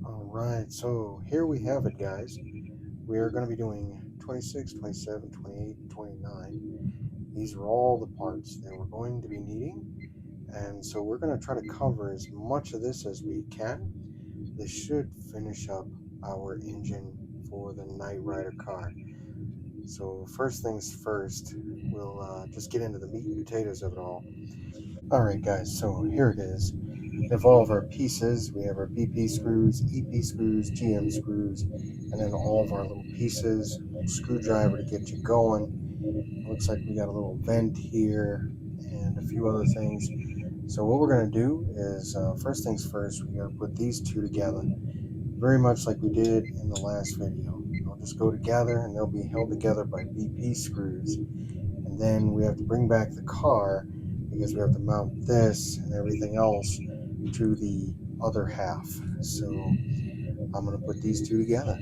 Alright, so here we have it, guys. We are going to be doing 26, 27, 28, 29. These are all the parts that we're going to be needing, and so we're going to try to cover as much of this as we can. This should finish up our engine for the Knight Rider car. So first things first, we'll just get into the meat and potatoes of it all. Alright, guys, so here it is. We have all of our pieces. We have our BP screws, EP screws, GM screws, and then all of our little pieces, screwdriver to get you going. It looks like we got a little vent here and a few other things. So what we're going to do is, first things first, we're going to put these two together, very much like we did in the last video. They'll just go together and they'll be held together by BP screws. And then we have to bring back the car because we have to mount this and everything else to the other half. So I'm going to put these two together.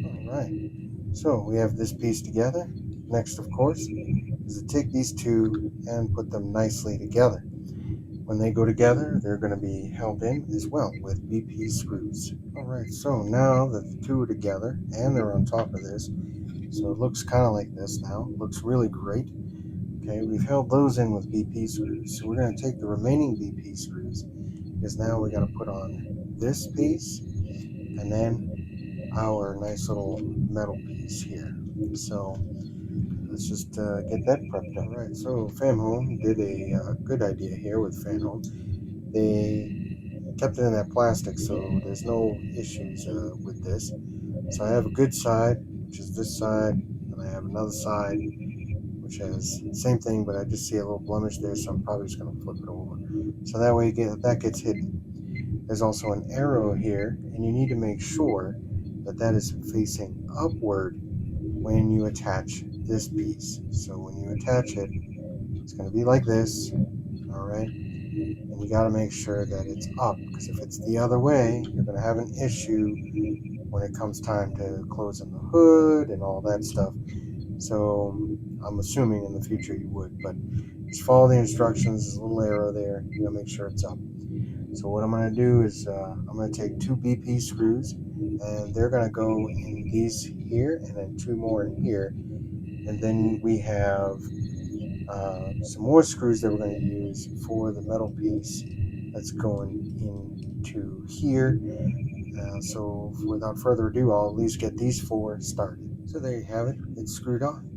All right. So we have this piece together. Next, of course, is to take these two and put them nicely together. When they go together, they're going to be held in as well with BP screws. All right, so now that the two are together and they're on top of this, so it looks kind of like this now. It looks really great. Okay, we've held those in with BP screws. So we're going to take the remaining BP screws because now we got to put on this piece and then our nice little metal piece here. So let's just get that prepped up. All right, so Fan Home did a good idea here with Fan Home. They kept it in that plastic, so there's no issues with this. So I have a good side, which is this side, and I have another side which has the same thing, but I just see a little blemish there, so I'm probably just going to flip it over. So that way that gets hidden. There's also an arrow here, and you need to make sure that that is facing upward when you attach this piece. So when you attach it, it's going to be like this, all right? And you got to make sure that it's up, because if it's the other way, you're going to have an issue when it comes time to closing the hood and all that stuff. So I'm assuming in the future you would, but just follow the instructions. There's a little arrow there. You gotta make sure it's up. So what I'm gonna do is I'm gonna take two BP screws, and they're gonna go in these here, and then two more in here, and then we have some more screws that we're gonna use for the metal piece that's going into here. So without further ado, I'll at least get these four started. So there you have it. It's screwed on.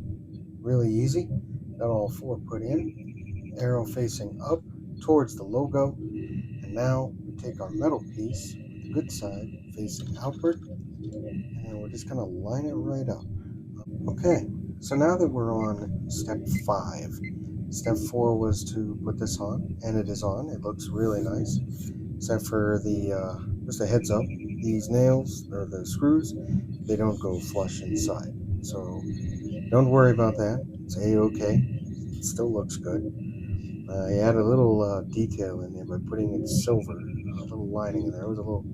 Really easy. Got all four put in. Arrow facing up towards the logo. And now we take our metal piece with the good side facing outward. And then we're just going to line it right up. Okay, so now that we're on step 5, step 4 was to put this on, and it is on. It looks really nice. Except for just a heads up, these nails, or the screws, they don't go flush inside. So don't worry about that. It's a-okay. It still looks good. I add a little detail in there by putting in silver, a little lining in there. It was a little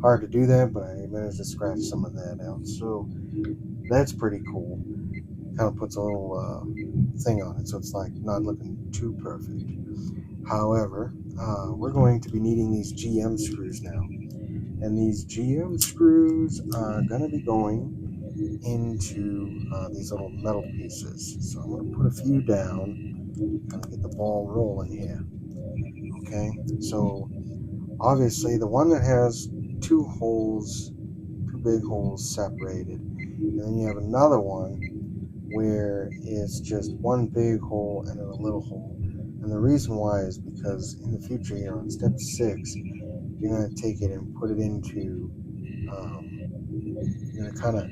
hard to do that, but I managed to scratch some of that out. So that's pretty cool. Kind of puts a little thing on it, so it's like not looking too perfect. However, we're going to be needing these GM screws now. And these GM screws are going to be going into these little metal pieces. So I'm going to put a few down, kind of get the ball rolling here. Okay, so obviously the one that has two holes, two big holes separated, and then you have another one where it's just one big hole and then a little hole. And the reason why is because in the future here on step 6, you're going to take it and put it into, you're going to kind of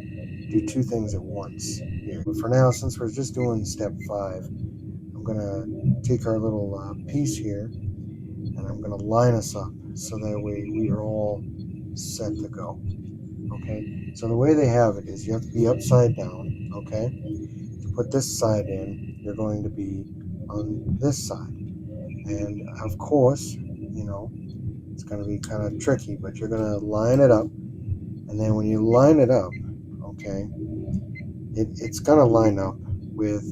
do two things at once here. But for now, since we're just doing step 5, I'm going to take our little piece here and I'm going to line us up so that way we are all set to go. Okay, so the way they have it is you have to be upside down. Okay, to put this side in, you're going to be on this side, and of course, it's going to be kind of tricky, but you're going to line it up, and then when you line it up, okay, it's going to line up with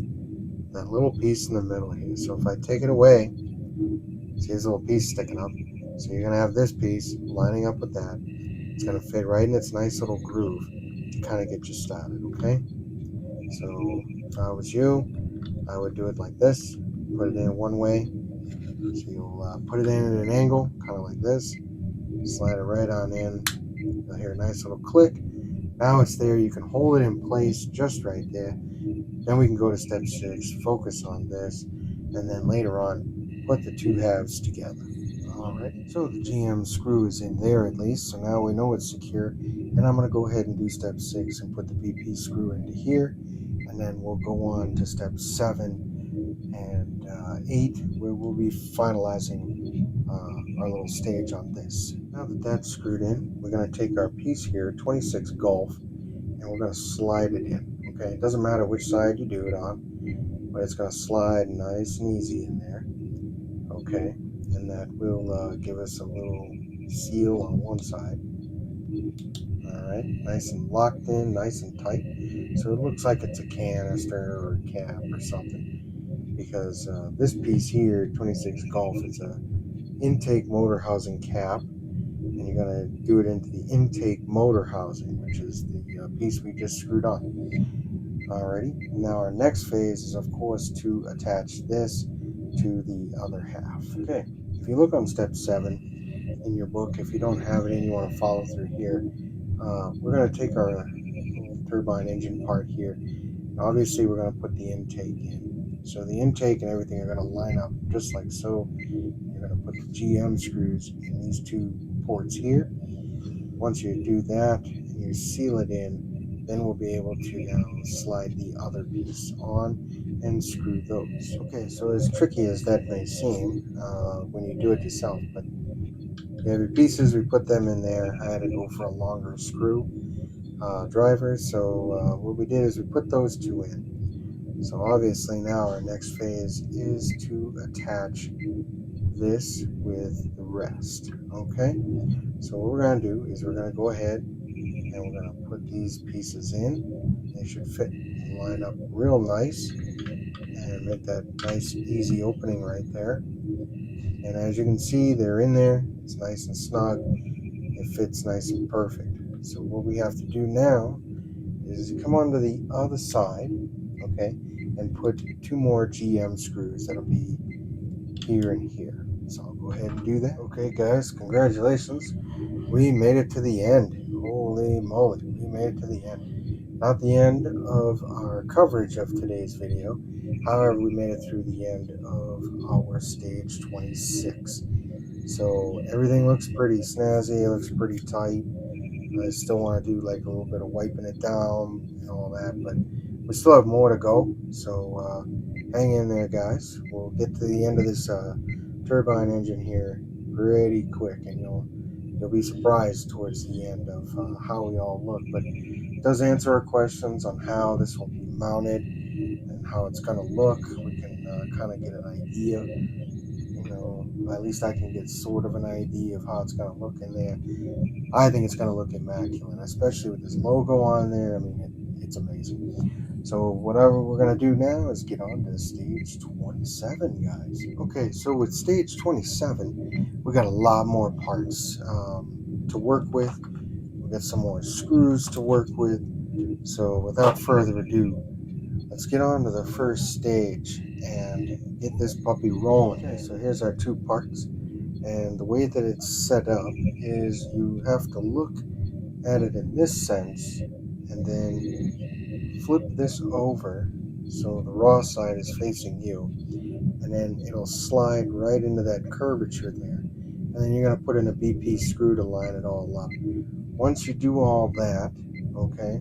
that little piece in the middle here. So if I take it away, see this little piece sticking up, so you're going to have this piece lining up with that, It's going to fit right in its nice little groove to kind of get you started, okay? So if I was you, I would do it like this. Put it in one way. So you'll put it in at an angle, kind of like this. Slide it right on in. You'll hear a nice little click. Now it's there. You can hold it in place just right there. Then we can go to step 6, focus on this, and then later on, put the two halves together. Alright, so the GM screw is in there at least, so now we know it's secure. And I'm going to go ahead and do step 6 and put the BP screw into here. And then we'll go on to step 7 and 8, where we'll be finalizing our little stage on this. Now that that's screwed in, we're going to take our piece here, 26 Golf, and we're going to slide it in. Okay, it doesn't matter which side you do it on, but it's going to slide nice and easy in there. Okay, and that will give us a little seal on one side. Alright, nice and locked in, nice and tight. So it looks like it's a canister or a cap or something, because this piece here, 26 Golf, it's a intake motor housing cap, and you're going to do it into the intake motor housing, which is the piece we just screwed on. Alrighty, now our next phase is of course to attach this to the other half. Okay, if you look on step 7 in your book, if you don't have it and you want to follow through here, we're going to take our little turbine engine part here, and obviously we're going to put the intake in. So the intake and everything are going to line up just like so. You're going to put the GM screws in these two ports here. Once you do that and you seal it in, then we'll be able to now slide the other piece on and screw those. Okay, so as tricky as that may seem when you do it yourself, but you have your pieces, we put them in there. I had to go for a longer screw driver, so what we did is we put those two in. So obviously now our next phase is to attach this with the rest. Okay, so what we're going to do is we're going to go ahead and we're going to put these pieces in. They should fit and line up real nice and make that nice easy opening right there. And as you can see, they're in there. It's nice and snug. It fits nice and perfect. So what we have to do now is come onto the other side, okay, and put two more GM screws. That'll be here and here. So I'll go ahead and do that. Okay guys, congratulations. We made it to the end. Holy moly, we made it to the end. Not the end of our coverage of today's video. However, we made it through the end of our stage 26. So everything looks pretty snazzy, it looks pretty tight. I still want to do like a little bit of wiping it down and all that, but we still have more to go. So hang in there, guys. We'll get to the end of this turbine engine here pretty quick, and you'll be surprised towards the end of how we all look. But it does answer our questions on how this will be mounted and how it's going to look. We can kind of get an idea. At least I can get sort of an idea of how it's going to look in there. I think it's going to look immaculate, especially with this logo on there. I mean, it's amazing. So whatever we're going to do now is get on to stage 27, guys. Okay, so with stage 27, we got a lot more parts to work with. We got some more screws to work with. So without further ado, let's get on to the first stage and get this puppy rolling. Okay, so here's our two parts. And the way that it's set up is you have to look at it in this sense and then flip this over so the raw side is facing you, and then it'll slide right into that curvature there, and then you're going to put in a BP screw to line it all up. Once you do all that, okay,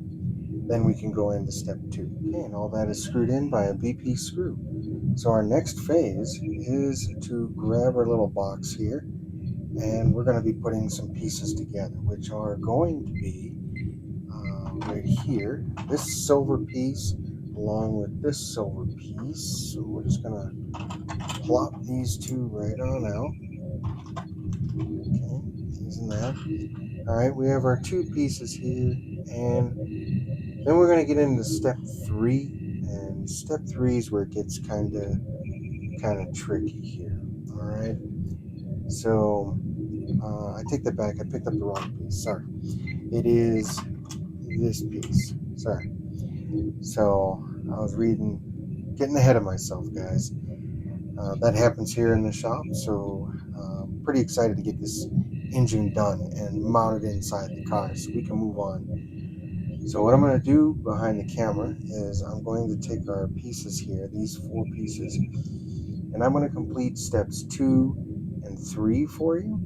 then we can go into step 2. Okay, and all that is screwed in by a BP screw. So our next phase is to grab our little box here, and we're going to be putting some pieces together, which are going to be right here, this silver piece along with this silver piece. So we're just going to plop these two right on out. Okay, these and that. All right, we have our two pieces here, and then we're going to get into step 3, and step 3 is where it gets kind of tricky here. All right, so I take that back. I picked up the wrong piece. Sorry. It is this piece. Sorry. So I was getting ahead of myself, guys. That happens here in the shop, so pretty excited to get this engine done and mounted inside the car so we can move on. So what I'm going to do behind the camera is I'm going to take our pieces here, these 4 pieces, and I'm going to complete steps 2 and 3 for you.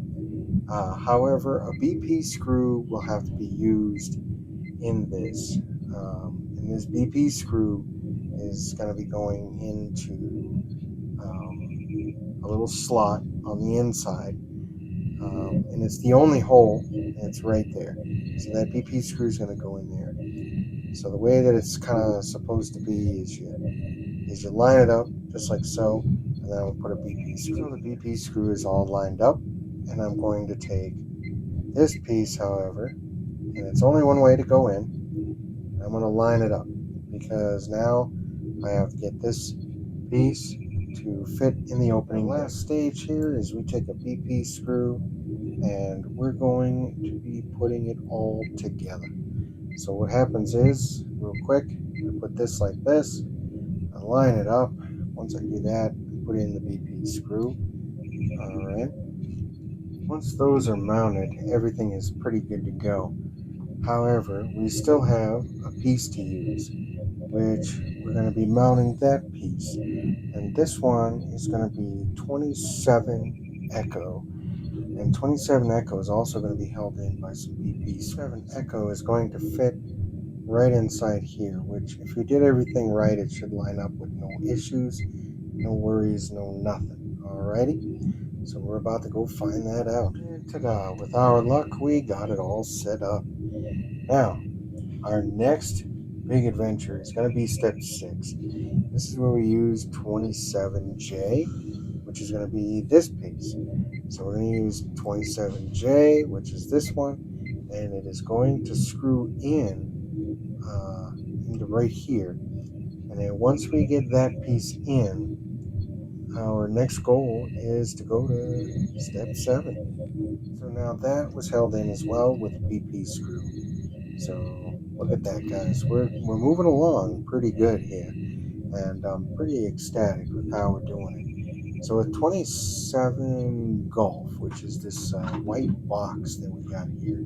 However, a BP screw will have to be used in this. And this BP screw is going to be going into a little slot on the inside, and it's the only hole, and it's right there. So that BP screw is going to go in there. So the way that it's kind of supposed to be is you line it up just like so, and then I'll put a BP screw. So the BP screw is all lined up, and I'm going to take this piece, however, and it's only one way to go in. I'm going to line it up because now I have to get this piece to fit in the opening. The last stage here is we take a BP screw and we're going to be putting it all together. So what happens is, real quick, I put this like this, I line it up. Once I do that, I put in the BP screw. Alright. Once those are mounted, everything is pretty good to go. However, we still have a piece to use, which we're going to be mounting that piece. And this one is going to be 27 Echo. And 27 Echo is also going to be held in by some BP. 7 Echo is going to fit right inside here, which if you did everything right, it should line up with no issues, no worries, no nothing. Alrighty? So we're about to go find that out. And ta-da! With our luck, we got it all set up. Now, our next big adventure is going to be step 6. This is where we use 27J, which is going to be this piece. So we're going to use 27J, which is this one, and it is going to screw in into right here. And then once we get that piece in, our next goal is to go to step 7. So now that was held in as well with a BP screw. So look at that, guys. We're moving along pretty good here, and I'm pretty ecstatic with how we're doing it. So with 27 Golf, which is this white box that we got here,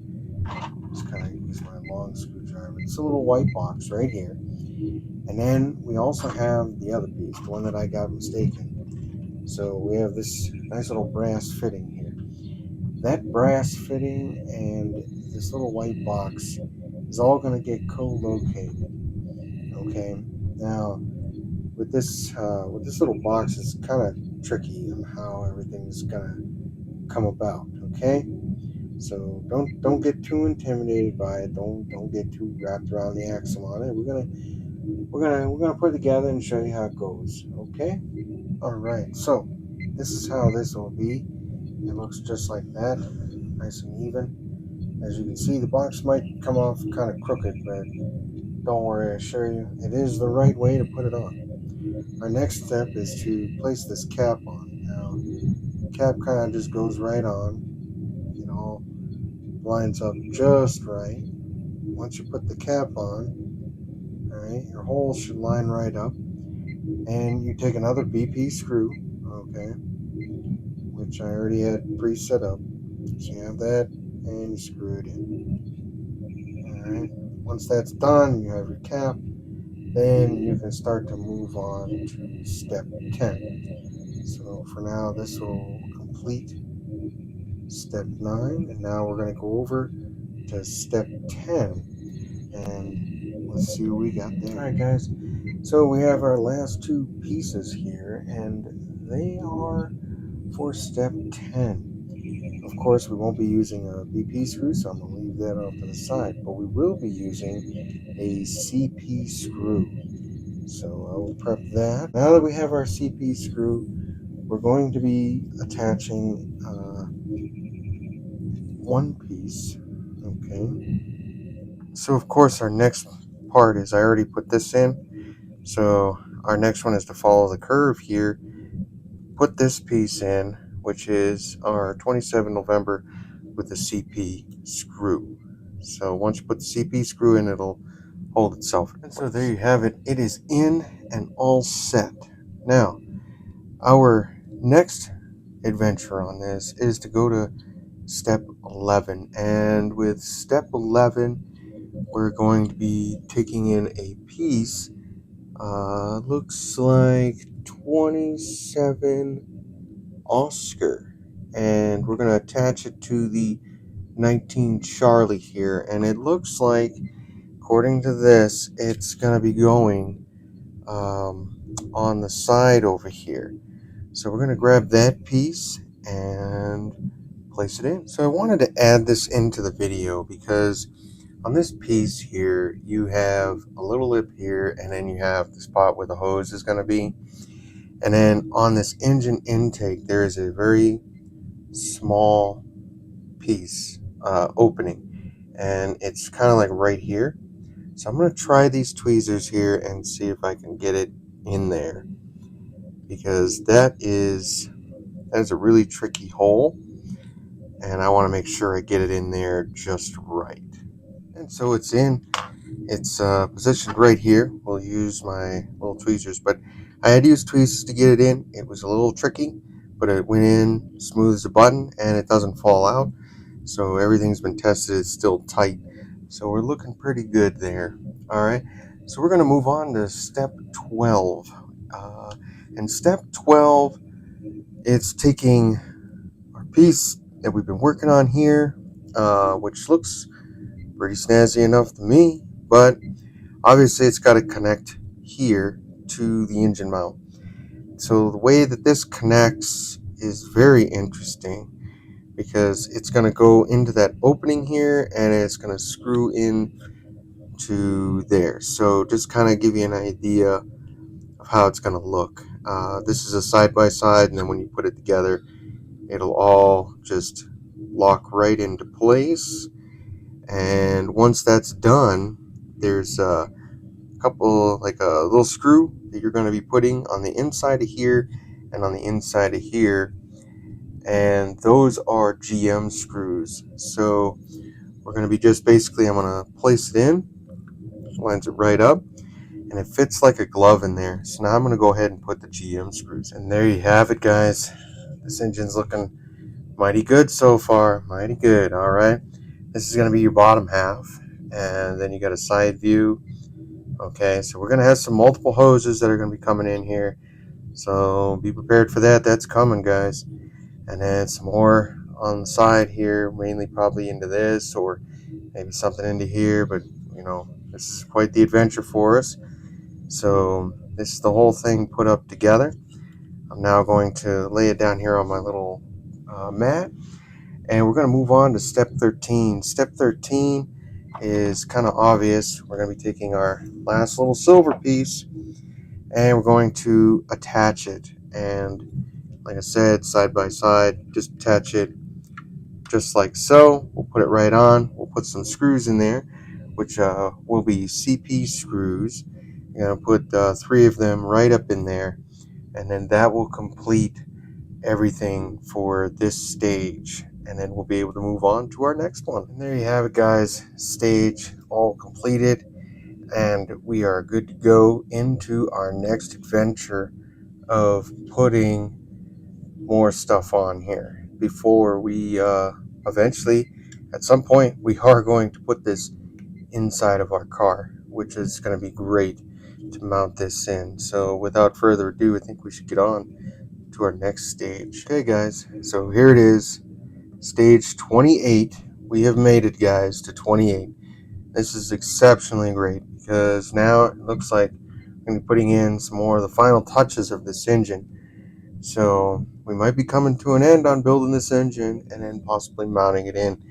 just kind of use my long screwdriver. It's a little white box right here. And then we also have the other piece, the one that I got mistaken. So we have this nice little brass fitting here. That brass fitting and this little white box is all going to get co-located. Okay. Now, with this little box, it's kind of tricky on how everything's going to come about. Okay. So don't get too intimidated by it. Don't get too wrapped around the axle on it. We're gonna put it together and show you how it goes. Okay. All right. So this is how this will be. It looks just like that, nice and even. As you can see, the box might come off kind of crooked, but don't worry, I assure you, it is the right way to put it on. Our next step is to place this cap on. Now, the cap kind of just goes right on, lines up just right. Once you put the cap on, all right, your holes should line right up. And you take another BP screw, okay, which I already had pre-set up. So you have that, and you screw it in. All right. Once that's done, you have your cap. Then you can start to move on to step 10. So for now, this will complete step 9, and now we're going to go over to step 10, and let's see what we got there. All right, guys. So we have our last 2 pieces here, and they are for step 10. Of course, we won't be using a BP screw, so I'm going to leave that off to the side, but we will be using a CP screw. So I will prep that. Now that we have our CP screw, we're going to be attaching one piece. Okay. So of course our next part is I already put this in. So our next one is to follow the curve here. Put this piece in which is our 27 November with the CP screw. So once you put the CP screw in, it'll hold itself. And so there you have it. It is in and all set. Now, our next adventure on this is to go to step 11. And with step 11, we're going to be taking in a piece. Looks like 27 Oscar. And we're going to attach it to the 19 Charlie here. And it looks like, according to this, it's going to be going on the side over here. So we're going to grab that piece and place it in. So I wanted to add this into the video because on this piece here, you have a little lip here, and then you have the spot where the hose is going to be. And then on this engine intake, there is a very small piece opening, and it's kind of like right here. So I'm going to try these tweezers here and see if I can get it in there, because that is a really tricky hole, and I want to make sure I get it in there just right. And so it's in. It's positioned right here. We'll use my little tweezers, but I had to use tweezers to get it in. It was a little tricky, but it went in smooth as a button, and it doesn't fall out. So everything's been tested. It's still tight. So we're looking pretty good there. All right. So we're going to move on to step 12. And step 12, it's taking our piece that we've been working on here, which looks pretty snazzy enough to me, but obviously it's got to connect here to the engine mount. So the way that this connects is very interesting, because it's going to go into that opening here and it's going to screw in to there. So just kind of give you an idea of how it's going to look. This is a side-by-side, and then when you put it together, it'll all just lock right into place. And once that's done, there's a couple, like a little screw that you're going to be putting on the inside of here and on the inside of here, and those are GM screws. So we're going to be just basically, I'm going to place it in, lines it right up, and it fits like a glove in there. So now I'm going to go ahead and put the GM screws, and there you have it, guys. This engine's looking mighty good so far, mighty good. All right, this is going to be your bottom half, and then you got a side view. Okay, so we're going to have some multiple hoses that are going to be coming in here, so be prepared for that. That's coming, guys. And then some more on the side here, mainly probably into this, or maybe something into here, but you know, this is quite the adventure for us. So this is the whole thing put up together. I'm now going to lay it down here on my little mat, and we're going to move on to step 13. Step 13 is kind of obvious. We're going to be taking our last little silver piece, and we're going to attach it. And like I said, side by side, just attach it just like so. We'll put it right on. We'll put some screws in there, which will be CP screws. You're going to put 3 of them right up in there, and then that will complete everything for this stage, and then we'll be able to move on to our next one. And there you have it, guys. Stage all completed, and we are good to go into our next adventure of putting more stuff on here before we eventually, at some point, we are going to put this inside of our car, which is going to be great to mount this in. So without further ado, I think we should get on to our next stage. Okay, guys, so here it is, stage 28. We have made it, guys, to 28. This is exceptionally great, because now it looks like I'm going to be putting in some more of the final touches of this engine. So we might be coming to an end on building this engine and then possibly mounting it in.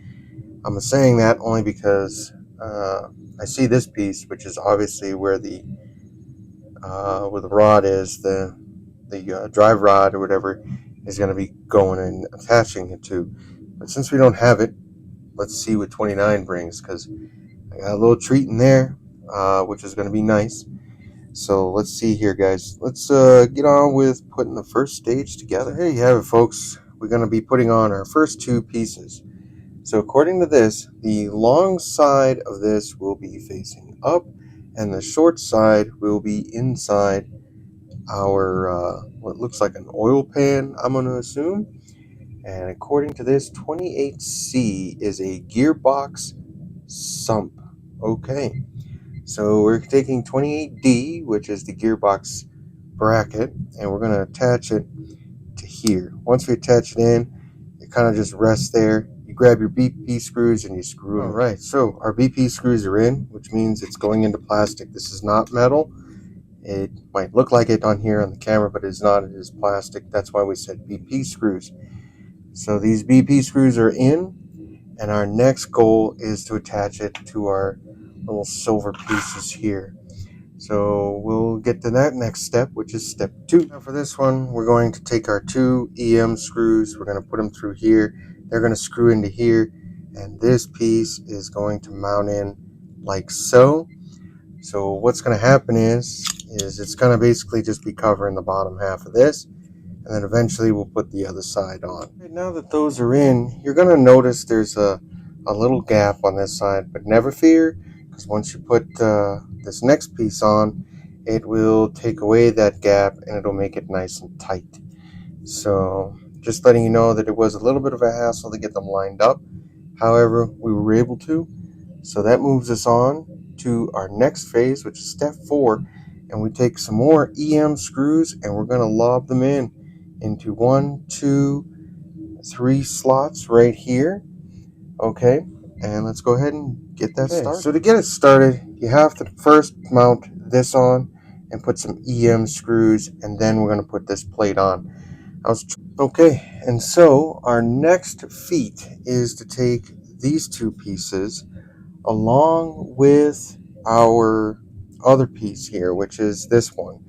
I'm saying that only because I see this piece, which is obviously where the rod is, the drive rod or whatever, is going to be going and attaching it to. But since we don't have it, let's see what 29 brings, because I got a little treat in there, which is going to be nice. So let's see here, guys. Let's get on with putting the first stage together. There you have it, folks. we're going to be putting on our first two pieces. So according to this, the long side of this will be facing up and the short side will be inside our what looks like an oil pan, I'm going to assume. And according to this, 28C is a gearbox sump. Okay, so we're taking 28D, which is the gearbox bracket, and we're going to attach it to here. Once we attach it in, it kind of just rests there. You grab your BP screws and you screw them. All right, so our BP screws are in, which means it's going into plastic. This is not metal. It might look like it on here on the camera, but it's not. It is plastic. That's why we said BP screws. So these BP screws are in, and our next goal is to attach it to our little silver pieces here. So we'll get to that next step, which is step 2. Now for this one, we're going to take our 2 EM screws, we're going to put them through here, they're going to screw into here, and this piece is going to mount in like so. So what's going to happen is it's going to basically just be covering the bottom half of this, and then eventually we'll put the other side on. Right, now that those are in, you're going to notice there's a little gap on this side, but never fear, because once you put this next piece on, it will take away that gap and it'll make it nice and tight. So just letting you know that it was a little bit of a hassle to get them lined up. However, we were able to. So that moves us on to our next phase, which is step 4. And we take some more EM screws and we're going to lob them in into 1, 2, 3 slots right here. Okay, and let's go ahead and get that started. So to get it started, you have to first mount this on and put some EM screws, and then we're going to put this plate on. Okay, and so our next feat is to take these 2 pieces along with our other piece here, which is this one.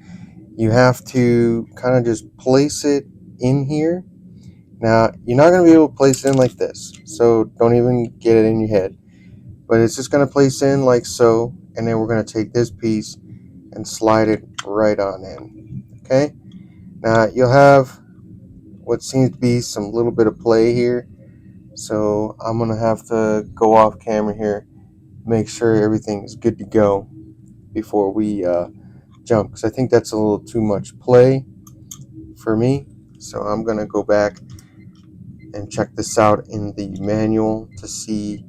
You have to kind of just place it in here. Now, you're not going to be able to place it in like this, so don't even get it in your head. But it's just going to place in like so, and then we're going to take this piece and slide it right on in. Okay? Now, you'll have what seems to be some little bit of play here, so I'm going to have to go off camera here, make sure everything is good to go before we jump, because I think that's a little too much play for me. So I'm going to go back and check this out in the manual to see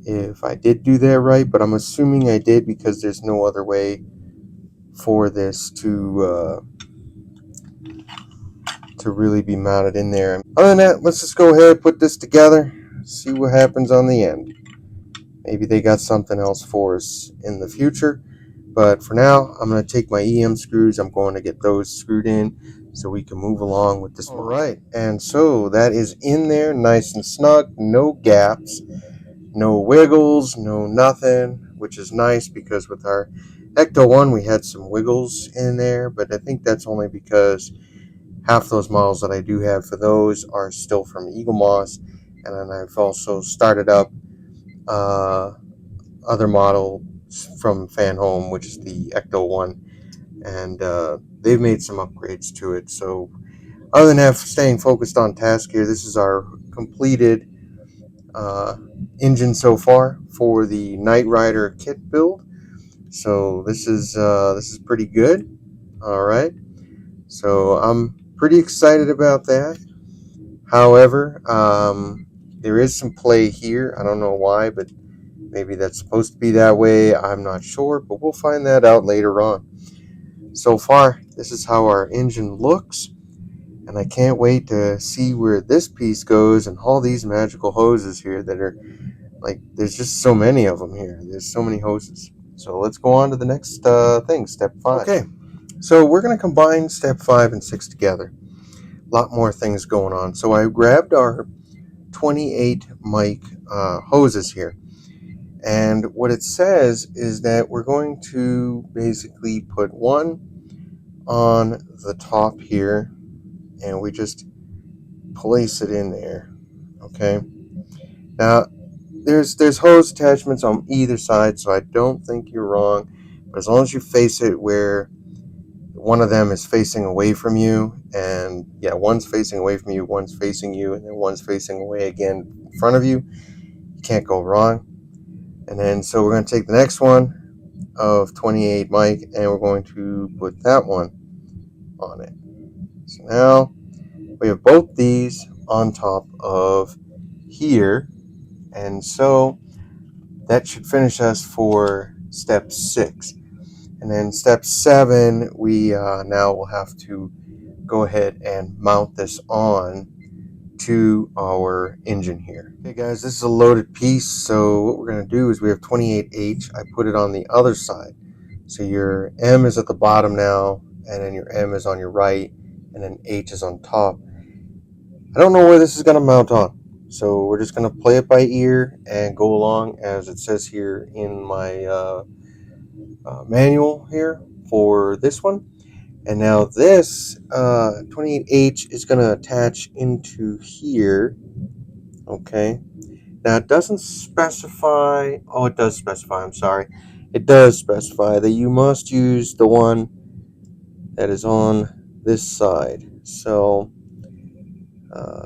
if I did do that right, but I'm assuming I did because there's no other way for this to really be mounted in there. Other than that, let's just go ahead and put this together, see what happens on the end. Maybe they got something else for us in the future, but for now, I'm going to take my EM screws, I'm going to get those screwed in so we can move along with this. All right, and so that is in there nice and snug, no gaps, no wiggles, no nothing, which is nice because with our Ecto 1 we had some wiggles in there, but I think that's only because half those models that I do have for those are still from Eagle Moss, and then I've also started up other model from Fan Home, which is the Ecto 1, and they've made some upgrades to it. So other than that, staying focused on task here, this is our completed engine so far for the knightrider KITT build. So this is pretty good. All right, so I'm pretty excited about that. However, there is some play here. I don't know why, but maybe that's supposed to be that way. I'm not sure, but we'll find that out later on. So far, this is how our engine looks, and I can't wait to see where this piece goes and all these magical hoses here that are like, there's just so many of them here. There's so many hoses. So let's go on to the next thing, step 5. Okay, so we're going to combine step 5 and 6 together. A lot more things going on. So I grabbed our 28 mic hoses here. And what it says is that we're going to basically put one on the top here, and we just place it in there. Okay. Now, there's hose attachments on either side, so I don't think you're wrong. But as long as you face it where one of them is facing away from you, and yeah, one's facing away from you, one's facing you, and then one's facing away again in front of you. You can't go wrong. And then so we're going to take the next one of 28 mic, and we're going to put that one on it. So now we have both these on top of here, and so that should finish us for step 6. And then step 7, we now will have to go ahead and mount this on to our engine here. Okay guys, this is a loaded piece, so what we're going to do is we have 28H. I put it on the other side. So your M is at the bottom now, and then your M is on your right, and then H is on top. I don't know where this is going to mount on, so we're just going to play it by ear and go along as it says here in my manual here for this one. And now this 28H is going to attach into here. Okay. Now it doesn't specify. Oh, it does specify. I'm sorry. It does specify that you must use the one that is on this side. So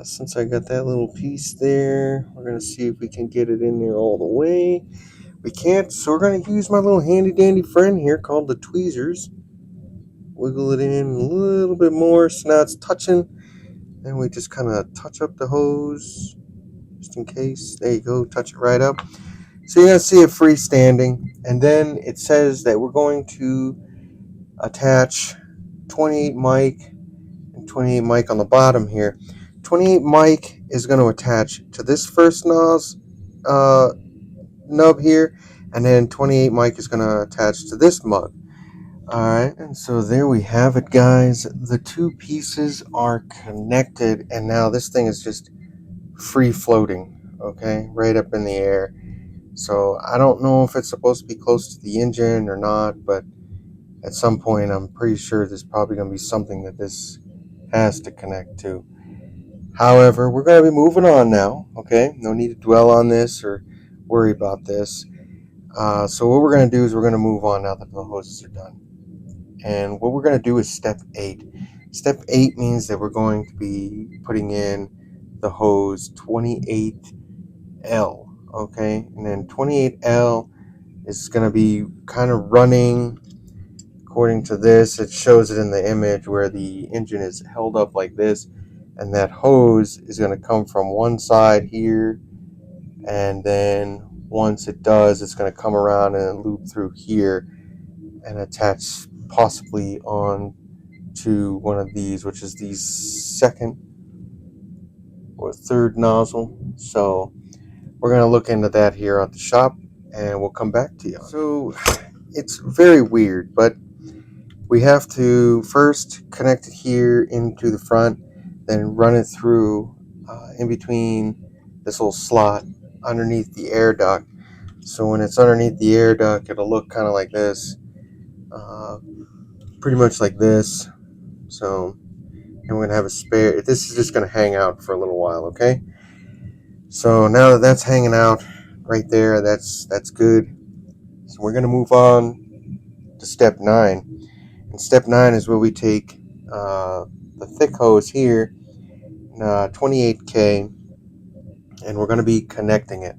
since I got that little piece there, we're going to see if we can get it in there all the way. We can't, so we're going to use my little handy dandy friend here called the tweezers. Wiggle it in a little bit more so now it's touching. Then we just kind of touch up the hose just in case. There you go, touch it right up. So you're going to see it freestanding. And then it says that we're going to attach 28 mic and 28 mic on the bottom here. 28 mic is going to attach to this first nub here, and then 28 mic is going to attach to this mug. Alright, and so there we have it, guys. The two pieces are connected, and now this thing is just free floating, okay, right up in the air. So I don't know if it's supposed to be close to the engine or not, but at some point I'm pretty sure there's probably going to be something that this has to connect to. However, we're going to be moving on now, okay? No need to dwell on this or worry about this. So what we're going to do is we're going to move on now that the hoses are done. And what we're going to do is step 8. Step 8 means that we're going to be putting in the hose 28L, okay? And then 28L is going to be kind of running according to this. It shows it in the image where the engine is held up like this, and that hose is going to come from one side here, and then once it does, it's going to come around and loop through here and attach possibly on to one of these, which is the second or third nozzle. So we're going to look into that here at the shop, and we'll come back to you. So it's very weird, but we have to first connect it here into the front, then run it through in between this little slot underneath the air duct. So when it's underneath the air duct, it'll look kind of like this, pretty much like this. So, and we're gonna have a spare. This is just gonna hang out for a little while, okay? So now that that's hanging out right there, that's good. So we're gonna move on to step 9. And step 9 is where we take the thick hose here, 28K, and we're gonna be connecting it.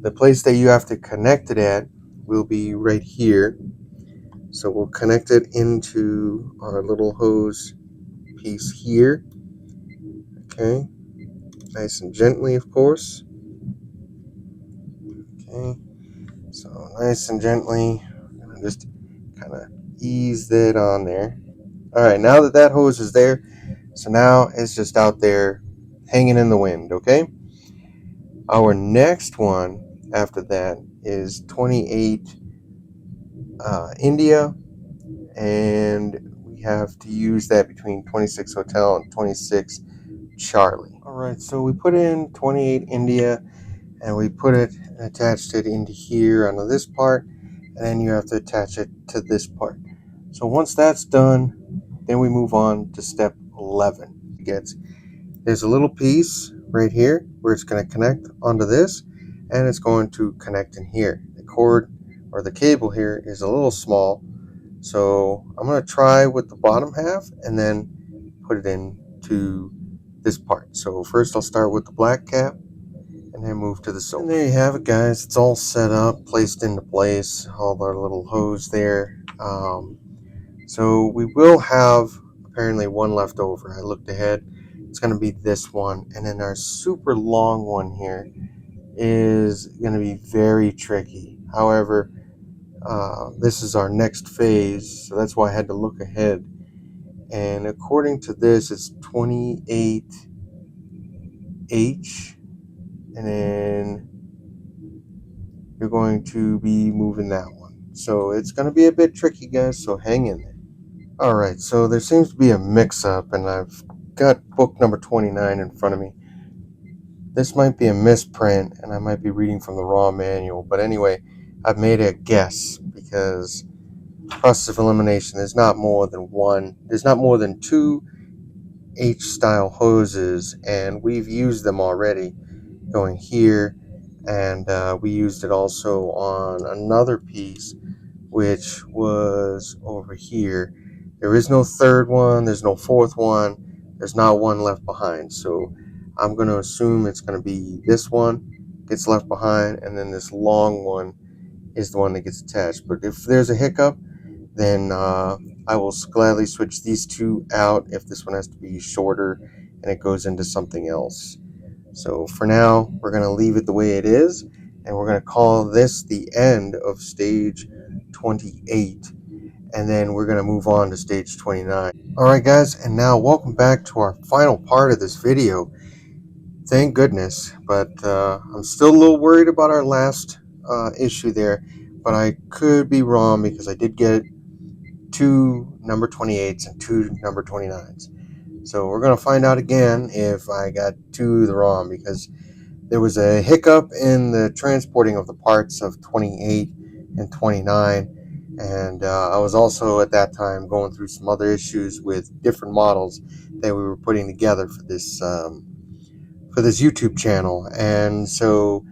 The place that you have to connect it at will be right here. So we'll connect it into our little hose piece here. Okay, nice and gently, of course. Okay, so nice and gently, just kind of ease that on there. All right, now that hose is there, so now it's just out there hanging in the wind, okay? Our next one after that is 28 India, and we have to use that between 26 Hotel and 26 Charlie. All right, so we put in 28 India, and we put it and attached it into here onto this part, and then you have to attach it to this part. So once that's done, then we move on to step 11. There's a little piece right here where it's going to connect onto this, and it's going to connect in here. The cord or the cable here is a little small, So I'm going to try with the bottom half and then put it into this part. So first I'll start with the black cap and then move to the silver. And there you have it, guys. It's all set up, placed into place, all our little hose there. So we will have apparently one left over. I looked ahead. It's going to be this one. And then our super long one here is going to be very tricky. However, this is our next phase, so that's why I had to look ahead. And according to this, it's 28H, and then you're going to be moving that one. So it's going to be a bit tricky, guys, so hang in there. Alright, so there seems to be a mix-up, and I've got book number 29 in front of me. This might be a misprint, and I might be reading from the raw manual, but anyway, I've made a guess, because process of elimination, there's not more than two H-style hoses, and we've used them already going here, and we used it also on another piece, which was over here. There is no third one, there's no fourth one, there's not one left behind, so I'm going to assume it's going to be this one gets left behind, and then this long one is the one that gets attached. But if there's a hiccup, then I will gladly switch these two out if this one has to be shorter and it goes into something else. So for now, we're going to leave it the way it is, and we're going to call this the end of stage 28, and then we're going to move on to stage 29. Alright guys, and now welcome back to our final part of this video. Thank goodness, but I'm still a little worried about our last issue there, but I could be wrong because I did get two number 28s and two number 29s. So we're going to find out again if I got two the wrong, because there was a hiccup in the transporting of the parts of 28 and 29, and I was also at that time going through some other issues with different models that we were putting together for this YouTube channel, and so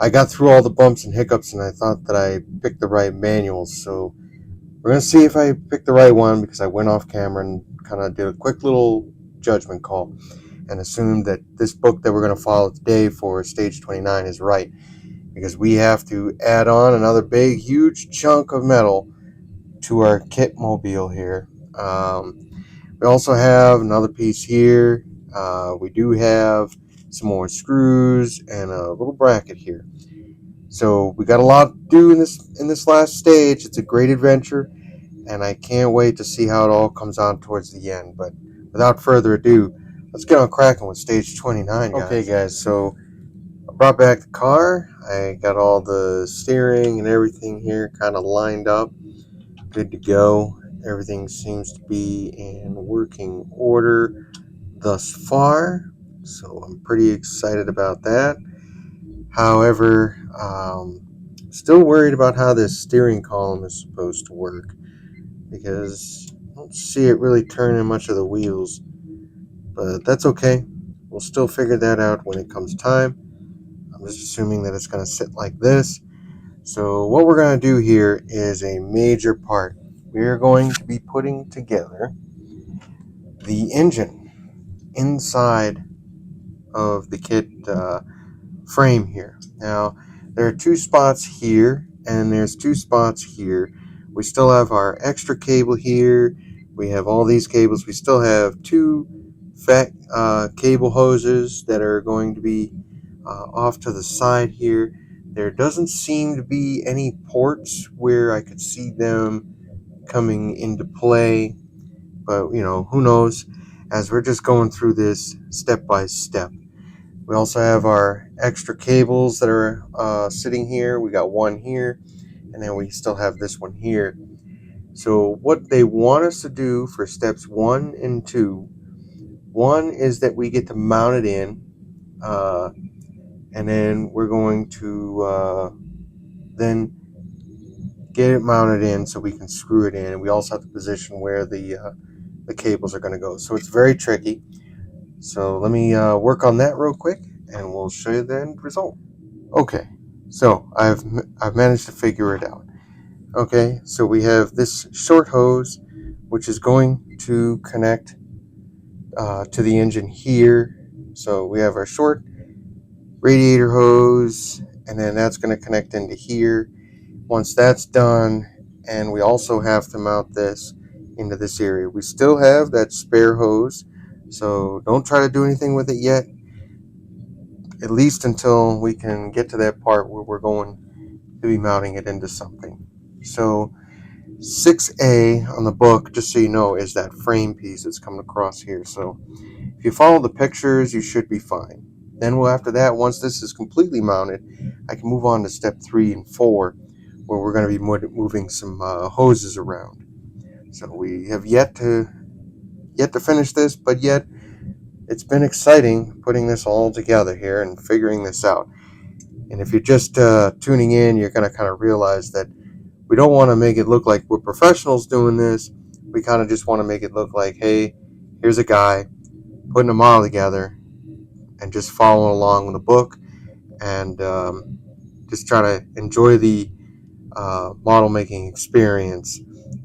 I got through all the bumps and hiccups, and I thought that I picked the right manuals. So we're going to see if I picked the right one, because I went off camera and kind of did a quick little judgment call and assumed that this book that we're going to follow today for stage 29 is right, because we have to add on another big, huge chunk of metal to our KITT mobile here. We also have another piece here. We do have some more screws and a little bracket here. So we got a lot to do in this last stage. It's a great adventure, and I can't wait to see how it all comes on towards the end. But without further ado, let's get on cracking with stage 29, guys. Okay, guys, so I brought back the car. I got all the steering and everything here kind of lined up, good to go. Everything seems to be in working order thus far, so I'm pretty excited about that. However, still worried about how this steering column is supposed to work, because I don't see it really turning much of the wheels, but that's okay. We'll still figure that out when it comes time. I'm just assuming that it's going to sit like this. So what we're going to do here is a major part. We're going to be putting together the engine inside of the KITT frame here. Now, there are two spots here, and there's two spots here. We still have our extra cable here. We have all these cables. We still have two fat cable hoses that are going to be off to the side here. There doesn't seem to be any ports where I could see them coming into play, but you know, who knows, as we're just going through this step by step. We also have our extra cables that are sitting here. We got one here, and then we still have this one here. So what they want us to do for steps 1 and 2, one is that we get to mount it in, and then we're going to then get it mounted in so we can screw it in, and we also have to position where the cables are going to go. So it's very tricky. So let me work on that real quick, and we'll show you the end result. Okay, so I've managed to figure it out. Okay, so we have this short hose, which is going to connect to the engine here. So we have our short radiator hose, and then that's going to connect into here. Once that's done, and we also have to mount this into this area. We still have that spare hose, so don't try to do anything with it yet, at least until we can get to that part where we're going to be mounting it into something. So 6A on the book, just so you know, is that frame piece that's coming across here. So if you follow the pictures, you should be fine. Then after that, once this is completely mounted, I can move on to step 3 and 4, where we're going to be moving some hoses around. So we have yet to finish this, but yet it's been exciting putting this all together here and figuring this out. And if you're just tuning in, you're going to kind of realize that we don't want to make it look like we're professionals doing this. We kind of just want to make it look like, hey, here's a guy putting them all together and just following along with the book, and just try to enjoy the model making experience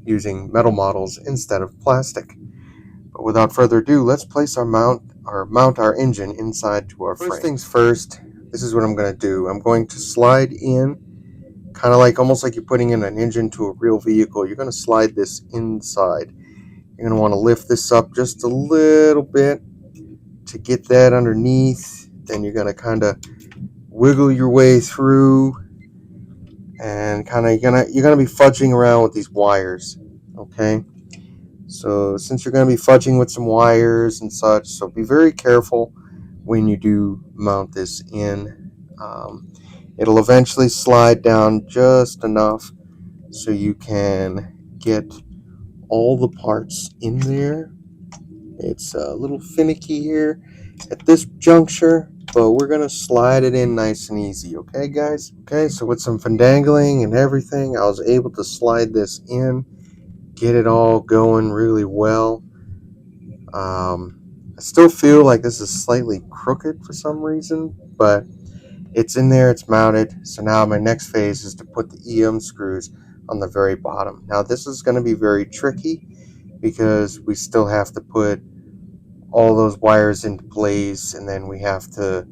using metal models instead of plastic. But without further ado, let's place our mount our engine inside to our frame. First things first, this is what I'm going to do. I'm going to slide in, kind of like almost like you're putting in an engine to a real vehicle. You're going to slide this inside. You're going to want to lift this up just a little bit to get that underneath. Then you're going to kind of wiggle your way through, and kind of you're gonna be fudging around with these wires. Okay, so since you're gonna be fudging with some wires and such, so be very careful when you do mount this in. It'll eventually slide down just enough so you can get all the parts in there. It's a little finicky here at this juncture, but we're gonna slide it in nice and easy. Okay, guys? Okay, so with some fandangling and everything, I was able to slide this in, get it all going really well. I still feel like this is slightly crooked for some reason, but it's in there, it's mounted. So now my next phase is to put the EM screws on the very bottom. Now this is going to be very tricky because we still have to put all those wires into place, and then we have to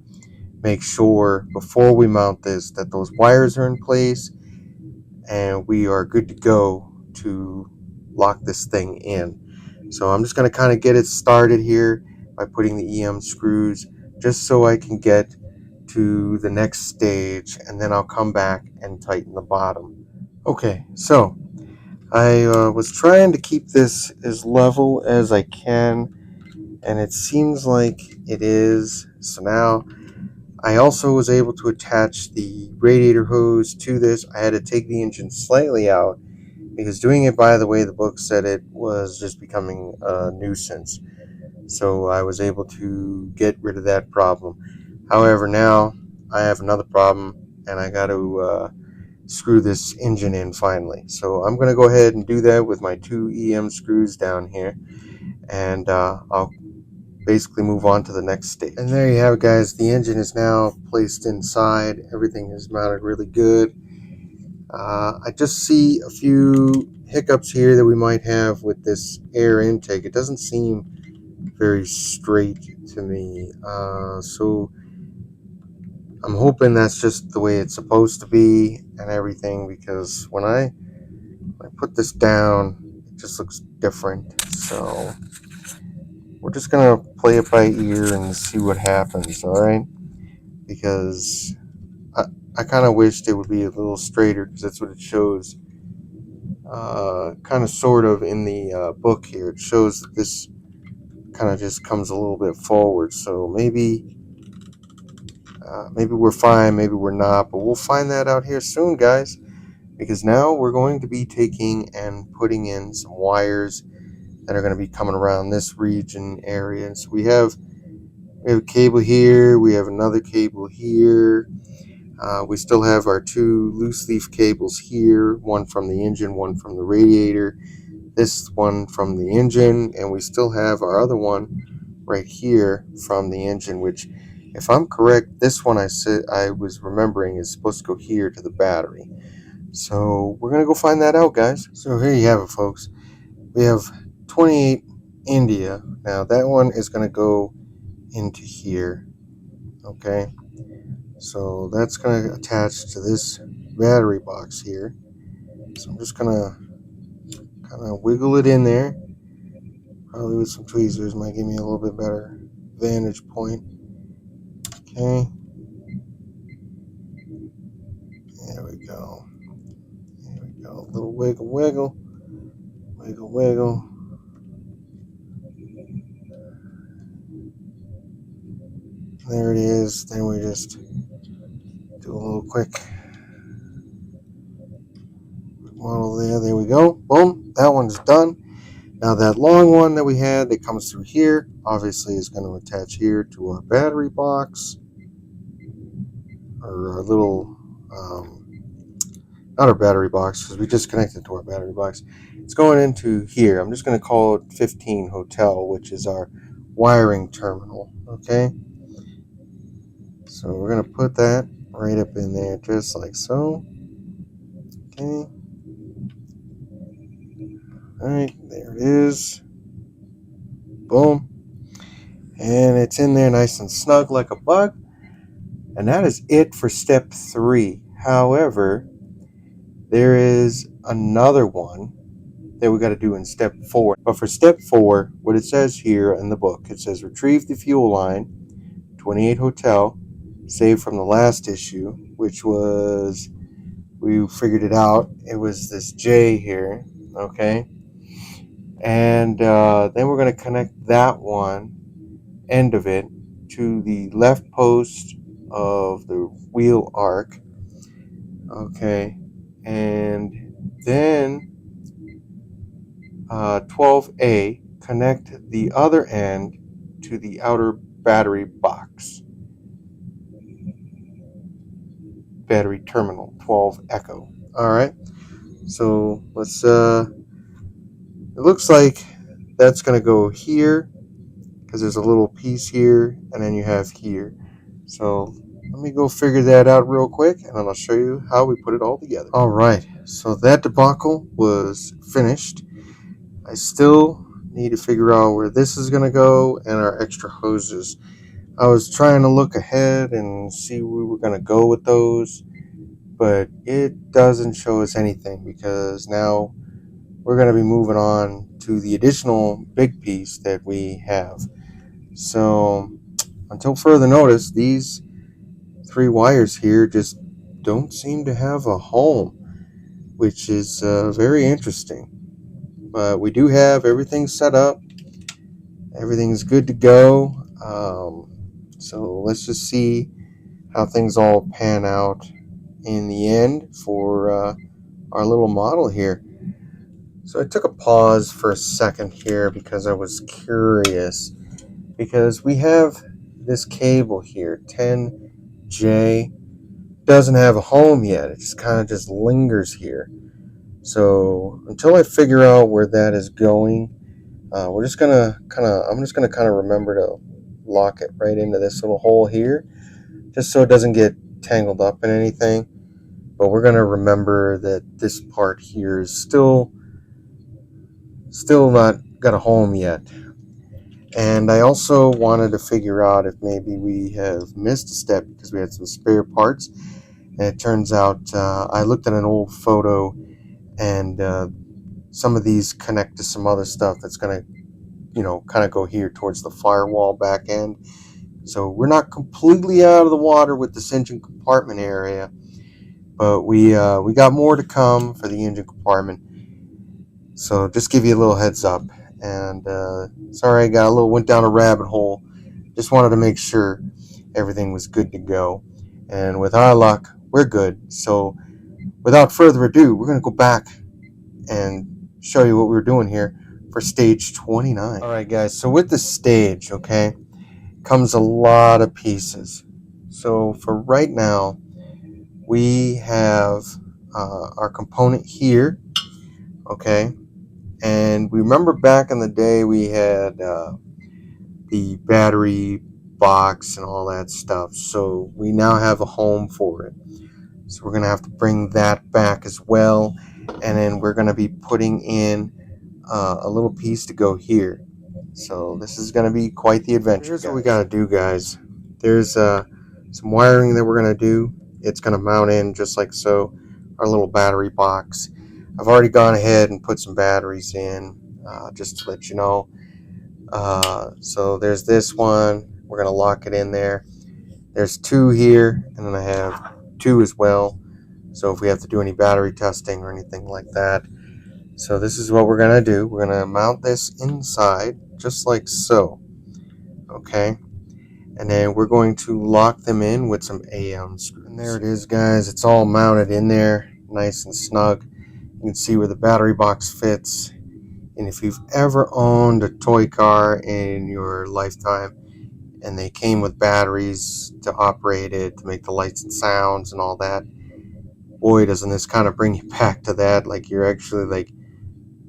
make sure before we mount this that those wires are in place and we are good to go to lock this thing in. So I'm just going to kind of get it started here by putting the EM screws just so I can get to the next stage, and then I'll come back and tighten the bottom. Okay, so I was trying to keep this as level as I can, and it seems like it is. So now I also was able to attach the radiator hose to this. I had to take the engine slightly out because doing it by the way the book said it was just becoming a nuisance. So I was able to get rid of that problem. However, now I have another problem, and I got to screw this engine in finally. So I'm going to go ahead and do that with my 2 EM screws down here, and I'll basically move on to the next stage. And there you have it, guys. The engine is now placed inside. Everything is mounted really good. I just see a few hiccups here that we might have with this air intake. It doesn't seem very straight to me. So I'm hoping that's just the way it's supposed to be and everything, because when I put this down, it just looks different. So we're just gonna play it by ear and see what happens, all right? Because I kind of wished it would be a little straighter, because that's what it shows. Kind of sort of in the book here, it shows that this kind of just comes a little bit forward. So maybe we're fine, maybe we're not, but we'll find that out here soon, guys. Because now we're going to be taking and putting in some wires that are going to be coming around this region area. And so we have a cable here, we have another cable here. We still have our 2 loose leaf cables here, one from the engine, one from the radiator, this one from the engine, and we still have our other one right here from the engine, which, if I'm correct, this one I was remembering is supposed to go here to the battery. So we're gonna go find that out, guys. So here you have it, folks. We have 28 India. Now that one is gonna go into here. Okay. So that's gonna attach to this battery box here. So I'm just gonna kind of wiggle it in there. Probably with some tweezers might give me a little bit better vantage point. Okay. There we go. There we go. A little wiggle, wiggle, wiggle, wiggle. There it is. Then we just do a little quick model there. There we go. Boom. That one's done. Now that long one that we had that comes through here, obviously is going to attach here to our battery box, or our little, not our battery box, because we just connected to our battery box. It's going into here. I'm just going to call it 15 Hotel, which is our wiring terminal. Okay. So we're going to put that right up in there, just like so. Okay. All right, there it is. Boom. And it's in there nice and snug like a bug. And that is it for step 3. However, there is another one that we got to do in step 4. But for step 4, what it says here in the book, it says retrieve the fuel line, 28 Hotel, saved from the last issue, which was, we figured it out. It was this J here, okay? And then we're going to connect that one end of it to the left post of the wheel arc, okay? And then 12A, connect the other end to the outer battery box, battery terminal 12 Echo. All right, so let's it looks like that's going to go here, because there's a little piece here, and then you have here. So let me go figure that out real quick, and then I'll show you how we put it all together. All right, so that debacle was finished. I still need to figure out where this is going to go and our extra hoses. I was trying to look ahead and see where we were going to go with those, but it doesn't show us anything, because now we're going to be moving on to the additional big piece that we have. So until further notice, these 3 wires here just don't seem to have a home, which is very interesting. But we do have everything set up. Everything's good to go. So let's just see how things all pan out in the end for our little model here. So I took a pause for a second here because I was curious, because we have this cable here, 10J, doesn't have a home yet. It just kind of just lingers here. So until I figure out where that is going, I'm just gonna kind of remember to lock it right into this little hole here, just so it doesn't get tangled up in anything. But we're gonna remember that this part here is still not got a home yet. And I also wanted to figure out if maybe we have missed a step, because we had some spare parts. And it turns out I looked at an old photo, and some of these connect to some other stuff that's going to, kind of go here towards the firewall back end. So we're not completely out of the water with this engine compartment area, but we got more to come for the engine compartment. So just give you a little heads up. And sorry, I went down a rabbit hole. Just wanted to make sure everything was good to go. And with our luck, we're good. So without further ado, we're going to go back and show you what we're doing here for stage 29. All right, guys. So with the stage, okay, comes a lot of pieces. So for right now, we have our component here, okay? And we remember back in the day we had the battery box and all that stuff. So we now have a home for it. So we're going to have to bring that back as well. And then we're going to be putting in a little piece to go here. So this is going to be quite the adventure. Here's what we got to do, guys. There's some wiring that we're going to do. It's going to mount in just like so, our little battery box. I've already gone ahead and put some batteries in, just to let you know. So there's this one. We're going to lock it in there. There's two here, and then I have two as well. So if we have to do any battery testing or anything like that. So this is what we're going to do. We're going to mount this inside just like so. Okay. And then we're going to lock them in with some AM screws. And there it is, guys. It's all mounted in there, nice and snug. You can see where the battery box fits. And if you've ever owned a toy car in your lifetime and they came with batteries to operate it, to make the lights and sounds and all that, boy, doesn't this kind of bring you back to that, like you're actually like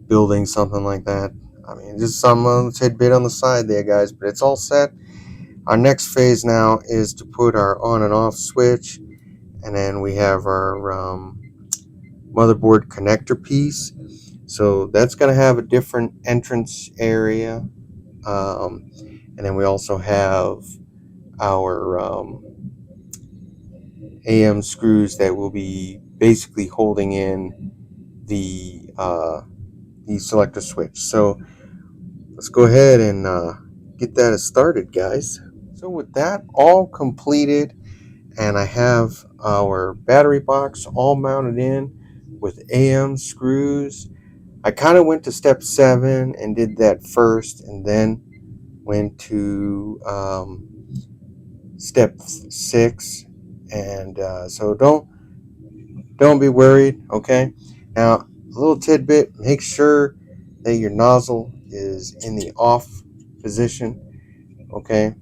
building something like that. I mean, just some tidbit on the side there, guys, but it's all set. Our next phase now is to put our on and off switch, and then we have our motherboard connector piece. So that's going to have a different entrance area, and then we also have our AM screws that will be basically holding in the selector switch. So let's go ahead and get that started, guys. So with that all completed, and I have our battery box all mounted in with AM screws, I kind of went to step 7 and did that first, and then went to step 6. And so don't be worried. Okay, now a little tidbit: make sure that your nozzle is in the off position. Okay,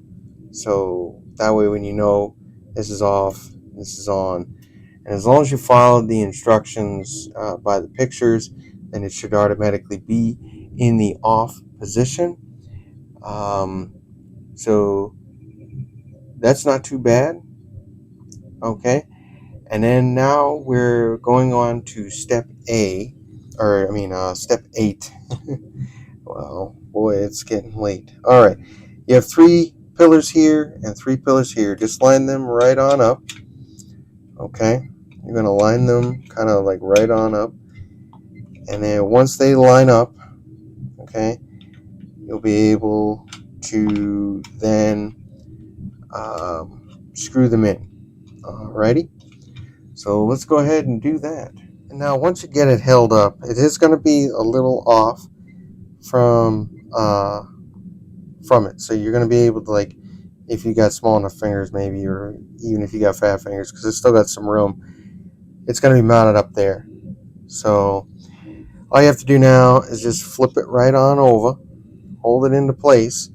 so that way when you know this is off, this is on, and as long as you follow the instructions by the pictures, then it should automatically be in the off position. So that's not too bad. Okay, and then now we're going on to step step 8. Well, boy, it's getting late. All right, you have 3 pillars here and 3 pillars here. Just line them right on up. Okay, you're going to line them kind of like right on up. And then once they line up, okay, you'll be able to then screw them in. Alrighty, so let's go ahead and do that. And now once you get it held up, it is going to be a little off from it. So you're going to be able to, like, if you got small enough fingers maybe, or even if you got fat fingers, because it's still got some room, it's going to be mounted up there. So all you have to do now is just flip it right on over, hold it into place,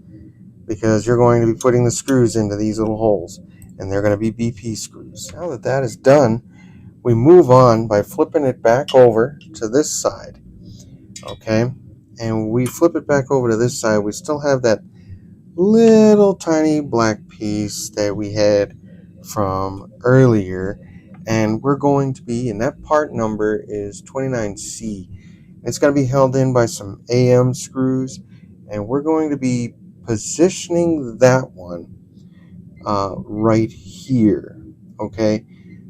because you're going to be putting the screws into these little holes, and they're going to be BP screws. Now that that is done, we move on by flipping it back over to this side. Okay, and we flip it back over to this side. We still have that little tiny black piece that we had from earlier, and we're going to be, and that part number is 29C. It's going to be held in by some AM screws, and we're going to be positioning that one right here. Okay,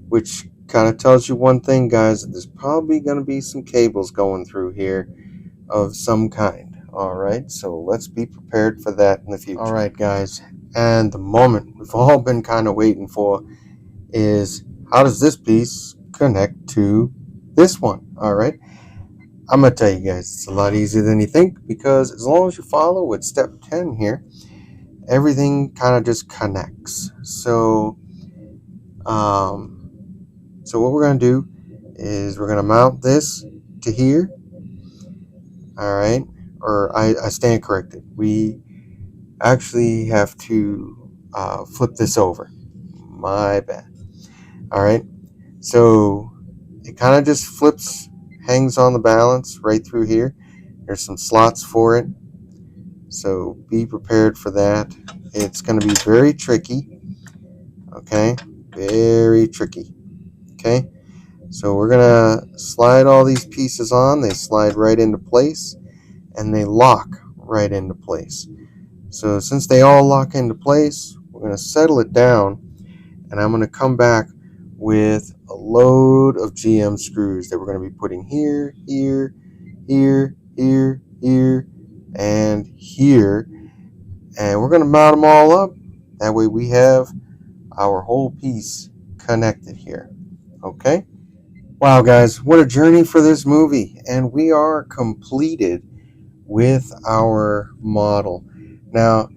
which kind of tells you one thing, guys, that there's probably going to be some cables going through here of some kind. All right, so let's be prepared for that in the future. All right, guys, and the moment we've all been kind of waiting for is, how does this piece connect to this one? All right, I'm gonna tell you guys, it's a lot easier than you think, because as long as you follow with step 10 here, everything kind of just connects. So what we're gonna do is we're gonna mount this to here. All right, or I stand corrected. We actually have to flip this over. My bad. All right, so it kind of just flips, hangs on the balance right through here. There's some slots for it, so be prepared for that. It's going to be very tricky. Okay, very tricky. Okay, so we're gonna slide all these pieces on. They slide right into place and they lock right into place. So since they all lock into place, we're gonna settle it down, and I'm gonna come back with a load of GM screws that we're gonna be putting here, here, here, here, here, and here, and we're gonna mount them all up. That way we have our whole piece connected here. Okay? Wow, guys, what a journey for this movie. And we are completed with our model. Now,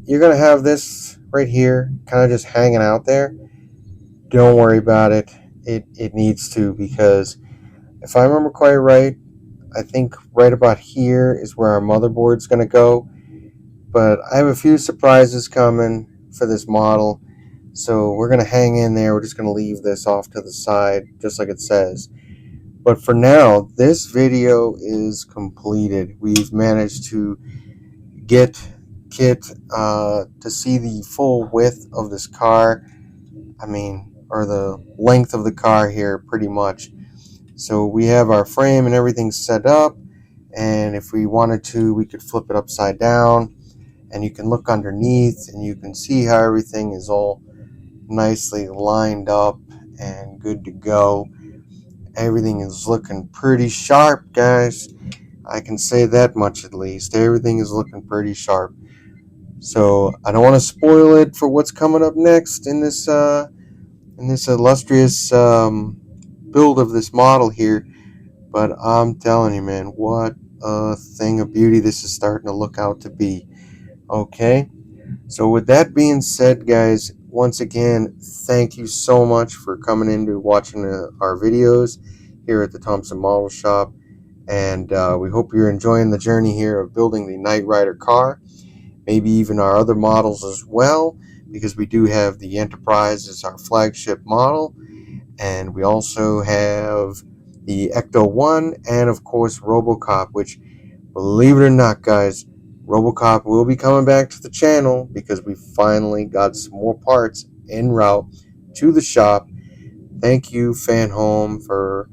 you're going to have this right here kind of just hanging out there. Don't worry about it. It needs to, because if I remember quite right, I think right about here is where our motherboard's going to go. But I have a few surprises coming for this model. So we're going to hang in there. We're just going to leave this off to the side, just like it says. But for now, this video is completed. We've managed to get KITT to see the full width of this car. Or the length of the car here, pretty much. So we have our frame and everything set up. And if we wanted to, we could flip it upside down. And you can look underneath and you can see how everything is all nicely lined up and good to go. Everything is looking pretty sharp, guys. I can say that much at least. Everything is looking pretty sharp. So I don't want to spoil it for what's coming up next in this illustrious build of this model here. But I'm telling you, man, what a thing of beauty this is starting to look out to be. Okay? So with that being said, guys, once again, thank you so much for coming in to watching our videos here at the Thompson Model Shop. And we hope you're enjoying the journey here of building the knightrider car. Maybe even our other models as well, because we do have the Enterprise as our flagship model. And we also have the Ecto 1 and, of course, RoboCop, which, believe it or not, guys, RoboCop will be coming back to the channel because we finally got some more parts en route to the shop. Thank you, Fan Home, for,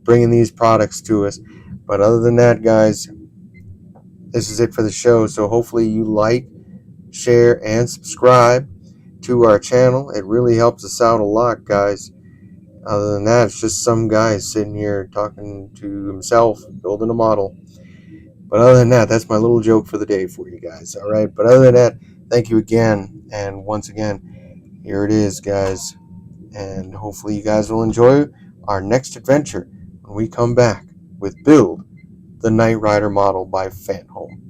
bringing these products to us. But other than that, guys, this is it for the show. So hopefully you like, share, and subscribe to our channel. It really helps us out a lot, guys. Other than that, it's just some guy sitting here talking to himself, building a model. But other than that, that's my little joke for the day for you guys. All right. But other than that, thank you again. And once again, here it is, guys. And hopefully you guys will enjoy our next adventure when we come back with Build the knightrider model by Fan Home.